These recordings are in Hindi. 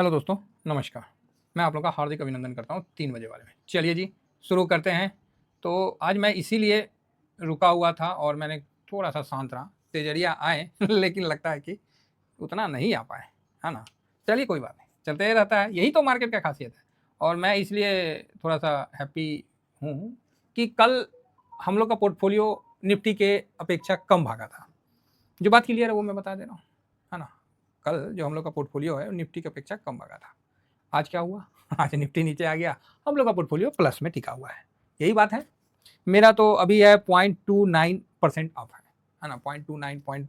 हेलो दोस्तों, नमस्कार। मैं आप लोगों का हार्दिक अभिनंदन करता हूँ 3 बजे वाले में। चलिए जी, शुरू करते हैं। तो आज मैं इसीलिए रुका हुआ था और मैंने थोड़ा-सा शांत रहा। तेजड़िया आए लेकिन लगता है कि उतना नहीं आ पाए, है ना? चलिए कोई बात नहीं, चलते ही रहता है, यही तो मार्केट का ख़ासियत है। और मैं इसलिए थोड़ा-सा हैप्पी हूँ कि कल हम लोग का पोर्टफ़ोलियो निफ्टी के अपेक्षा कम भागा था। जो बात क्लियर है वो मैं बता दे रहा हूँ, है ना? कल जो हम लोग का पोर्टफ़ोलियो है, निफ्टी की अपेक्षा कम भागा था। आज क्या हुआ? आज निफ्टी नीचे आ गया, हम लोग का पोर्टफ़ोलियो प्लस में टिका हुआ है। यही बात है। मेरा तो अभी है 0.29% अप है ना? 0.29,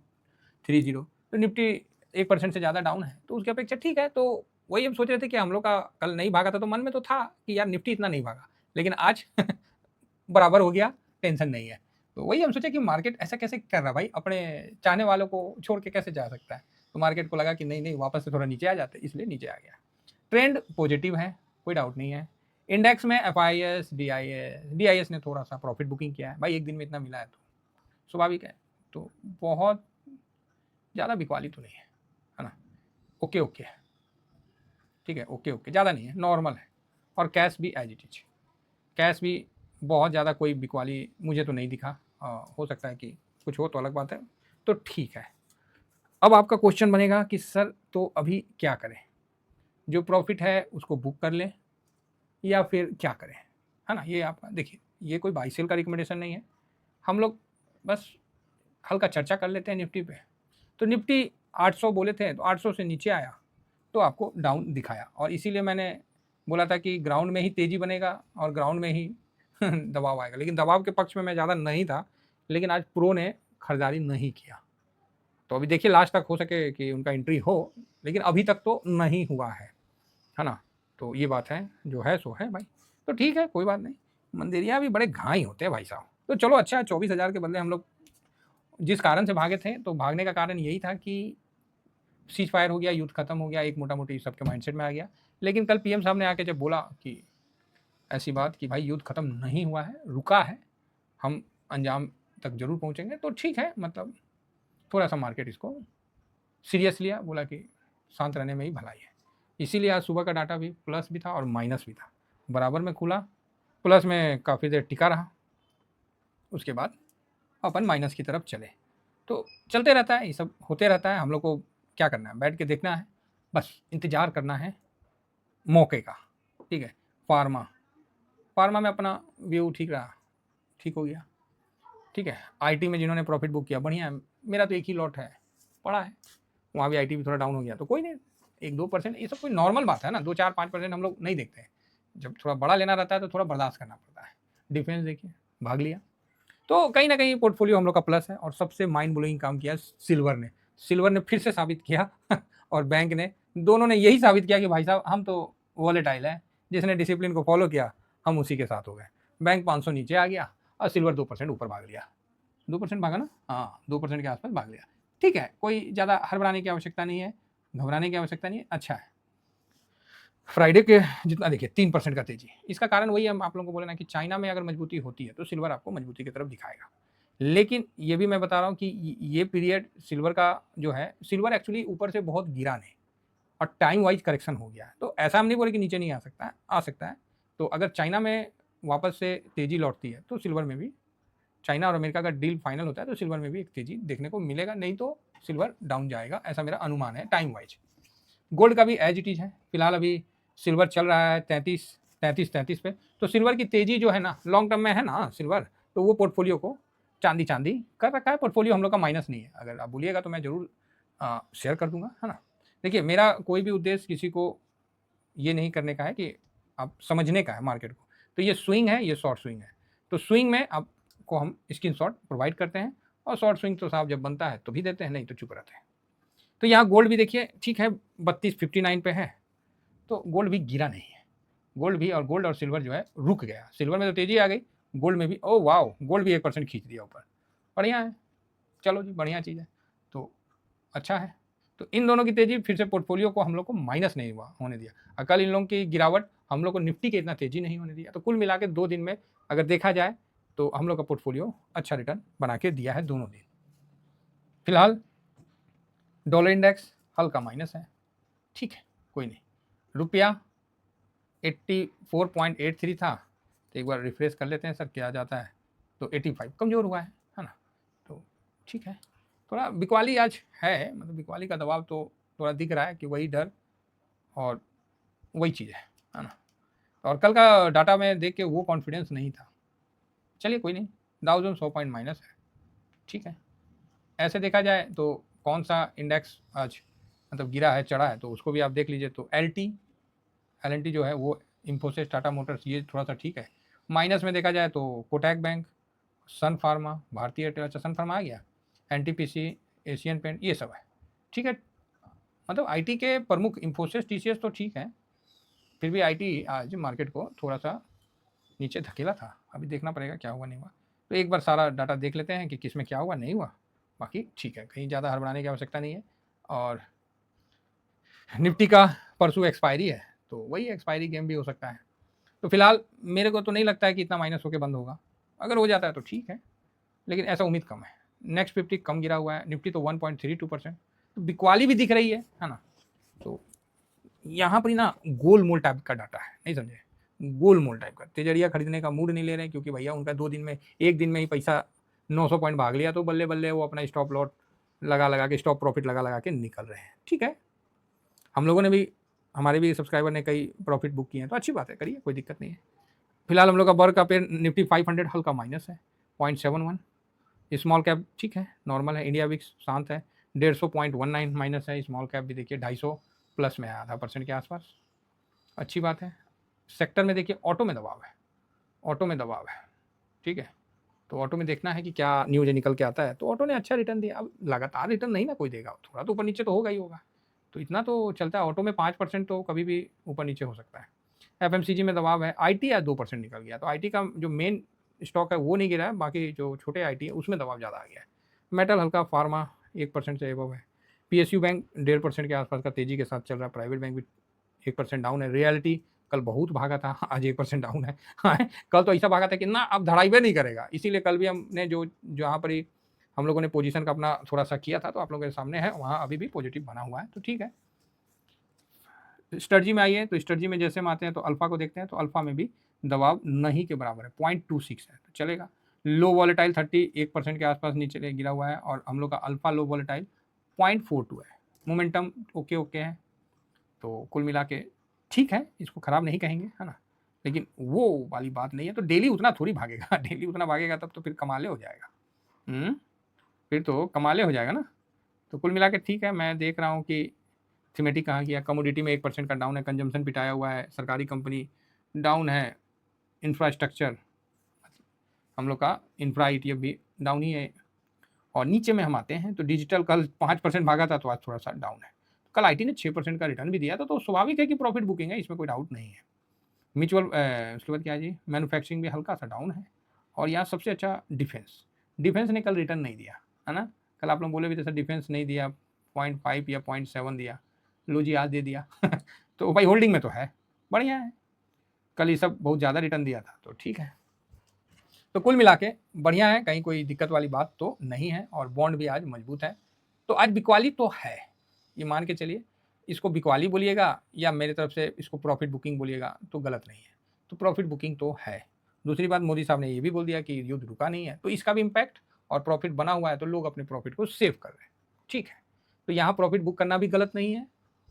0.30 तो निफ्टी 1% से ज़्यादा डाउन है, तो उसकी अपेक्षा ठीक है। तो वही हम सोच रहे थे कि हम लोग का कल नहीं भागा था, तो मन में तो था कि यार निफ्टी इतना नहीं भागा, लेकिन आज बराबर हो गया, टेंशन नहीं है। तो वही हम सोचे कि मार्केट ऐसा कैसे कर रहा है भाई, अपने चाहने वालों को छोड़ के कैसे जा सकता है? तो मार्केट को लगा कि नहीं-नहीं वापस से थोड़ा नीचे आ जाते, इसलिए नीचे आ गया। ट्रेंड पॉजिटिव है, कोई डाउट नहीं है। इंडेक्स में एफआईएस, डीआईएस डीआईएस ने थोड़ा-सा प्रॉफिट बुकिंग किया है। भाई एक दिन में इतना मिला है तो स्वाभाविक है। तो बहुत ज़्यादा बिकवाली तो नहीं है ना? ओके-ओके है, ठीक है, ओके-ओके, ज़्यादा नहीं है, नॉर्मल है। और कैश भी एज़ इट इज़। कैश भी बहुत ज़्यादा कोई बिकवाली मुझे तो नहीं दिखा। हो सकता है कि कुछ हो तो अलग बात है। तो ठीक है। अब आपका क्वेश्चन बनेगा कि सर तो अभी क्या करें? जो प्रॉफिट है उसको बुक कर लें या फिर क्या करें? है ना? ये आपका देखिए, ये कोई बाय सेल का रिकमेंडेशन नहीं है। हम लोग बस हल्का चर्चा कर लेते हैं निफ्टी पे। तो निफ्टी 800 बोले थे, तो 800 से नीचे आया, तो आपको डाउन दिखाया और इसीलिए मैंने बोला था कि ग्राउंड में ही तेज़ी बनेगा और ग्राउंड में ही दबाव आएगा। लेकिन दबाव के पक्ष में मैं ज़्यादा नहीं था, लेकिन आज प्रो ने खरीदारी नहीं किया। तो अभी देखिए लास्ट तक हो सके कि उनका एंट्री हो, लेकिन अभी तक तो नहीं हुआ है ना? तो ये बात है, जो है सो है भाई। तो ठीक है, कोई बात नहीं। मंदिरिया भी बड़े घाई होते हैं भाई साहब। तो चलो अच्छा है 24,000 के बदले हम लोग जिस कारण से भागे थे, तो भागने का कारण यही था कि सीज़ फायर हो गया, युद्ध खत्म हो गया, एक मोटा-मोटी सबके माइंडसेट में आ गया। लेकिन कल पीएम साहब ने आके जब बोला कि ऐसी बात कि भाई युद्ध खत्म नहीं हुआ है, रुका है, हम अंजाम तक ज़रूर पहुँचेंगे, तो ठीक है, मतलब थोड़ा-सा मार्केट इसको सीरियस लिया, बोला कि शांत रहने में ही भलाई है। इसीलिए आज सुबह का डाटा भी प्लस भी था और माइनस भी था। बराबर में खुला, प्लस में काफ़ी देर टिका रहा, उसके बाद अपन माइनस की तरफ चले। तो चलते रहता है, ये सब होते रहता है। हम लोग को क्या करना है, बैठ के देखना है, बस इंतज़ार करना है मौके का, ठीक है। फार्मा फार्मा में अपना व्यू ठीक रहा, ठीक हो गया, ठीक है। आईटी में जिन्होंने प्रॉफिट बुक किया बढ़िया है, मेरा तो एक ही लॉट है, पड़ा है, वहाँ भी आईटी भी थोड़ा डाउन हो गया, तो कोई नहीं, 1-2% ये सब कोई नॉर्मल बात है ना। 2-4-5% हम लोग नहीं देखते हैं। जब थोड़ा बड़ा लेना रहता है तो थोड़ा बर्दाश्त करना पड़ता है। डिफेंस देखिए, भाग लिया। तो कहीं न कहीं पोर्टफोलियो हम लोग का प्लस है और सबसे माइंड ब्लोइंग काम किया सिल्वर ने फिर से साबित किया और बैंक ने, दोनों ने यही साबित किया कि भाई साहब हम तो वोलेटाइल है, जिसने डिसिप्लिन को फॉलो किया हम उसी के साथ हो गए। बैंक 500 नीचे आ गया और सिल्वर 2% ऊपर भाग लिया। 2% भागा ना? हाँ, 2% के आसपास भाग लिया। ठीक है, कोई ज़्यादा हड़बड़ाने की आवश्यकता नहीं है, घबराने की आवश्यकता नहीं है, अच्छा है। फ्राइडे के जितना देखिए 3% का तेजी, इसका कारण वही हम आप लोगों को बोले ना कि चाइना में अगर मजबूती होती है तो सिल्वर आपको मजबूती की तरफ दिखाएगा। लेकिन ये भी मैं बता रहा हूँ कि ये पीरियड सिल्वर का जो है, सिल्वर एक्चुअली ऊपर से बहुत गिरा नहीं और टाइम वाइज करेक्शन हो गया है। तो ऐसा हम नहीं बोले कि नीचे नहीं आ सकता है, आ सकता है। तो अगर चाइना में वापस से तेजी लौटती है तो सिल्वर में भी, चाइना और अमेरिका का डील फाइनल होता है तो सिल्वर में भी एक तेजी देखने को मिलेगा, नहीं तो सिल्वर डाउन जाएगा, ऐसा मेरा अनुमान है टाइम वाइज। गोल्ड का भी एज इट इज है, फिलहाल अभी सिल्वर चल रहा है 33 पे। तो सिल्वर की तेजी जो है ना लॉन्ग टर्म में है ना सिल्वर, तो वो पोर्टफोलियो को चांदी चांदी कर रखा है। पोर्टफोलियो हम लोग का माइनस नहीं है, अगर आप बोलिएगा तो मैं जरूर शेयर कर दूंगा, है ना। देखिए मेरा कोई भी उद्देश्य किसी को ये नहीं करने का है कि आप समझने का है मार्केट को। तो ये स्विंग है, ये शॉर्ट स्विंग है। तो स्विंग में आपको हम स्क्रीनशॉट प्रोवाइड करते हैं और शॉर्ट स्विंग तो साहब जब बनता है तो भी देते हैं, नहीं तो चुप रहते हैं। तो यहाँ गोल्ड भी देखिए ठीक है, 3259 पे है, तो गोल्ड भी गिरा नहीं है। गोल्ड भी, और गोल्ड और सिल्वर जो है रुक गया। सिल्वर में तो तेजी आ गई, गोल्ड में भी ओ वाओ, गोल्ड भी 1% खींच दिया ऊपर, बढ़िया है। चलो जी, बढ़िया चीज़ है, तो अच्छा है। तो इन दोनों की तेजी फिर से पोर्टफोलियो को हम लोग को माइनस नहीं हुआ होने दिया, और कल इन लोगों की गिरावट हम लोग को निफ्टी के इतना तेजी नहीं होने दिया। तो कुल मिला के 2 दिन में अगर देखा जाए तो हम लोग का पोर्टफोलियो अच्छा रिटर्न बना के दिया है दोनों दिन। फिलहाल डॉलर इंडेक्स हल्का माइनस है, ठीक है, कोई नहीं, रुपया 84.83 था, तो एक बार रिफ्रेश कर लेते हैं सर क्या जाता है, तो 85 कमज़ोर हुआ है ना। तो ठीक है, थोड़ा बिकवाली आज है, मतलब बिकवाली का दबाव तो थोड़ा दिख रहा है कि वही डर और वही चीज़ है ना। और कल का डाटा में देख के वो कॉन्फिडेंस नहीं था। चलिए कोई नहीं, डाउ जोन्स 100 पॉइंट माइनस है, ठीक है। ऐसे देखा जाए तो कौन सा इंडेक्स आज मतलब गिरा है चढ़ा है, तो उसको भी आप देख लीजिए। तो एल जो है वो इन्फोसिस, टाटा मोटर्स, ये थोड़ा सा ठीक है। माइनस में देखा जाए तो कोटक बैंक, सन फार्मा, भारतीय एयरटेल, अच्छा सन फार्मा आ गया, एनटीपीसी, एशियन पेंट, ये सब है, ठीक है। मतलब आईटी के प्रमुख इन्फोसिस, टीसीएस तो ठीक है, फिर भी आईटी आज मार्केट को थोड़ा सा नीचे धकेला था। अभी देखना पड़ेगा क्या हुआ नहीं हुआ। तो एक बार सारा डाटा देख लेते हैं कि किस में क्या हुआ नहीं हुआ। बाकी ठीक है, कहीं ज़्यादा हड़बड़ाने की आवश्यकता नहीं है। और निफ्टी का परसों एक्सपायरी है, तो वही एक्सपायरी गेम भी हो सकता है। तो फिलहाल मेरे को तो नहीं लगता है कि इतना माइनस होकर बंद होगा। अगर हो जाता है तो ठीक है, लेकिन ऐसा उम्मीद कम है। नेक्स्ट 50 कम गिरा हुआ है, निफ्टी तो 1.32%, तो बिकवाली भी दिख रही है ना। तो यहाँ पर ही ना गोल मोल टाइप का डाटा है, नहीं समझे, गोल मोल टाइप का। तेजड़िया खरीदने का मूड नहीं ले रहे हैं, क्योंकि भैया उनका 2 दिन में, 1 दिन में ही पैसा 900 पॉइंट भाग लिया, तो बल्ले बल्ले वो अपना स्टॉप लॉट लगा के, स्टॉप प्रॉफिट लगा के निकल रहे हैं। ठीक है, हम लोगों ने भी, हमारे भी सब्सक्राइबर ने कई प्रॉफिट बुक किए हैं, तो अच्छी बात है, करिए, कोई दिक्कत नहीं है। फिलहाल हम लोग का बर्ग का पेयर निफ्टी 500 हल्का माइनस है 0.71, स्मॉल कैप ठीक है, नॉर्मल है, इंडिया विक्स शांत है 150.19 माइनस है, स्मॉल कैप भी देखिए 250 प्लस में है, आधा % के आसपास, अच्छी बात है। सेक्टर में देखिए ऑटो में दबाव है, ऑटो में दबाव है, ठीक है। तो ऑटो में देखना है कि क्या न्यूज निकल के आता है। तो ऑटो ने अच्छा रिटर्न दिया, अब लगातार रिटर्न नहीं ना कोई देगा, थोड़ा तो ऊपर नीचे तो होगा ही होगा, तो इतना तो चलता है। ऑटो में 5% तो कभी भी ऊपर नीचे हो सकता है। एफएमसीजी में दबाव है, आईटी आज 2% निकल गया, तो आईटी का जो मेन स्टॉक है वो नहीं गिरा है, बाकी जो छोटे आईटी है उसमें दबाव ज़्यादा आ गया है। मेटल हल्का, फार्मा 1% से एबव है, पीएसयू बैंक 1.5% के आसपास का तेजी के साथ चल रहा है, प्राइवेट बैंक भी 1% डाउन है, रियलिटी कल बहुत भागा था, आज 1% डाउन है। कल तो ऐसा भागा था कि ना अब धड़ाई नहीं करेगा, इसीलिए कल भी हमने जो जहाँ पर ही हम लोगों ने पोजीशन का अपना थोड़ा सा किया था, तो आप लोगों के सामने है, वहाँ अभी भी पॉजिटिव बना हुआ है, तो ठीक है। स्ट्रेटजी में आइए, तो स्ट्रेटजी में जैसे हम आते हैं तो अल्फा को देखते हैं, तो अल्फा में भी दबाव नहीं के बराबर है, 0.26 है, तो चलेगा। लो वॉलेटाइल 31% के आसपास नीचे गिरा हुआ है, और हम लोग का अल्फा लो वॉलेटाइल 0.42 है, मोमेंटम ओके है, तो कुल मिला के ठीक है, इसको ख़राब नहीं कहेंगे, है ना, लेकिन वो वाली बात नहीं है। तो डेली उतना थोड़ी भागेगा, डेली उतना भागेगा तब तो फिर कमाले हो जाएगा, फिर तो कमाले हो जाएगा ना। तो कुल मिला के ठीक है, मैं देख रहा हूँ कि थीमेटिक कहाँ गया, कमोडिटी में 1% का डाउन है, कंजम्पशन पिटाया हुआ है, सरकारी कंपनी डाउन है, इंफ्रास्ट्रक्चर हम लोग का इंफ्रा ETF भी डाउन ही है। और नीचे में हम आते हैं तो डिजिटल कल 5% भागा था, तो आज थोड़ा सा डाउन है। कल आईटी ने 6% का रिटर्न भी दिया था, तो स्वाभाविक है कि प्रॉफिट बुकिंग है, इसमें कोई डाउट नहीं है। म्यूचुअल उसके बाद क्या है जी, मैन्युफैक्चरिंग भी हल्का सा डाउन है। और यहाँ सबसे अच्छा डिफेंस ने कल रिटर्न नहीं दिया, है ना। कल आप लोग बोले भी थे सर डिफेंस नहीं दिया, 0.5 या 0.7 दिया, लो जी आज दे दिया। तो भाई होल्डिंग में तो है, बढ़िया है। कल ये सब बहुत ज़्यादा रिटर्न दिया था, तो ठीक है। तो कुल मिला के बढ़िया है, कहीं कोई दिक्कत वाली बात तो नहीं है, और बॉन्ड भी आज मजबूत है। तो आज बिकवाली तो है, ये मान के चलिए, इसको बिकवाली बोलिएगा या मेरी तरफ से इसको प्रॉफिट बुकिंग बोलिएगा तो गलत नहीं है, तो प्रॉफिट बुकिंग तो है। दूसरी बात, मोदी साहब ने ये भी बोल दिया कि युद्ध रुका नहीं है, तो इसका भी इम्पैक्ट, और प्रॉफिट बना हुआ है, तो लोग अपने प्रॉफिट को सेव कर रहे हैं, ठीक है। तो यहाँ प्रॉफिट बुक करना भी गलत नहीं है,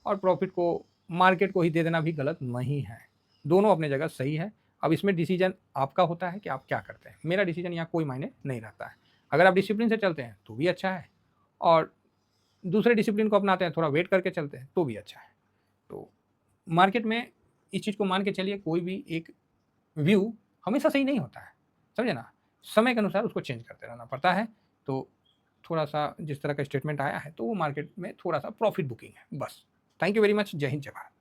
और प्रॉफिट को मार्केट को ही दे देना भी गलत नहीं है, दोनों अपने जगह सही है। अब इसमें डिसीजन आपका होता है कि आप क्या करते हैं, मेरा डिसीजन यहाँ कोई मायने नहीं रखता है। अगर आप डिसिप्लिन से चलते हैं तो भी अच्छा है, और दूसरे डिसिप्लिन को अपनाते हैं, थोड़ा वेट करके चलते हैं, तो भी अच्छा है। तो मार्केट में इस चीज़ को मान के चलिए, कोई भी एक व्यू हमेशा सही नहीं होता है, समझे ना, समय के अनुसार उसको चेंज करते रहना पड़ता है। तो थोड़ा सा जिस तरह का स्टेटमेंट आया है, तो वो मार्केट में थोड़ा सा प्रॉफिट बुकिंग है बस। थैंक यू वेरी मच, जय हिंद, जय भारत।